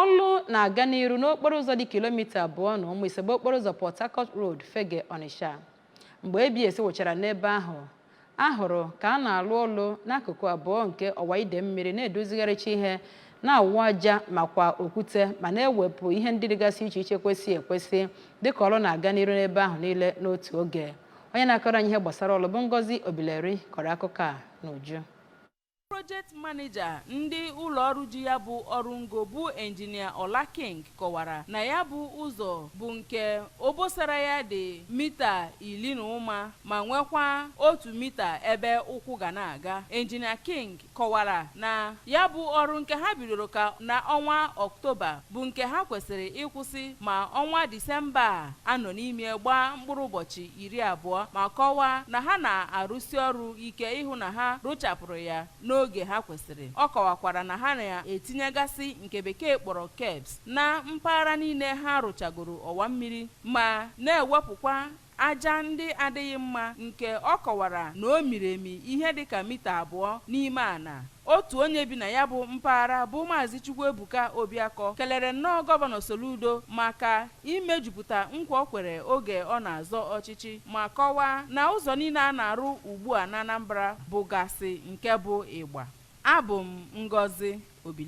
Ọlụ na-aga n'iru n'okporo ụzọ dị kilomita 2 na ụmụ ise bụ okporo ụzọ Port Harcourt Road Fege Onitsha. Mgbe ABS wụchara n'ebe ahụ, ahụrụ ka a na-alụ ọlụ n'akụkụ abụọ nke ọwa ide mmiri na-edozigharịcha ihe na-awụ aja makwa okwute ma na-ewepụ ihe ndị dịgasị iche iche kwesị ekwesị dịka ọlụ na-aga n'iru n'ebe ahụ niile n'otu oge. Onye na-akọrọ anyị ihe gbasara ọlụ bụ Ngozi Obileri kọrọ akụkọ a n'uju. Project manager ndị ụlọ ọrụ ji ya bụ ọrụ ngo bụ engineer Ola King kọwara na ya bụ ụzọ bụ nke obosara ya dị mita 11 ma nwekwa 1 mita ebe ụkwụ ga na-aga. Engineer King kọwara na ya bụ ọrụ nke ha bidoro ka na ọnwa Ọktoba bụ nke ha kwesịrị ịkwụsị ma ọnwa Disemba anọ n'ime gbaa mkpụrụ ụbọchị 20 ma kọwaa na ha na-arụsi ọrụ ike ịhụ na ha rụchapụrụ ya n'oge ha kwesịrị. Ọ kọwakwara na ha na-etinyegasị nke bekee kpọrọ keps na mpaghara niile ha rụchagoro ọwa mmiri ma na-ewepụkwa aja ndị adịghị mma nke ọ kọwara na o miri emi ihe dịka mita 2 n'ime ana. Otu onye bi na ya bụ mpaghara bụ Maazị Chukwuebuka Obiakọ kelere nnọọ Gọvanọ Soludo maka imejupụta nkwa o kwere oge ọ na-azọ ọchịchị ma kọwaa na ụzọ niile a na-arụ ugbu a na Anambra bụgasị nke bụ ịgba. Abụ m Ngozi Obileri.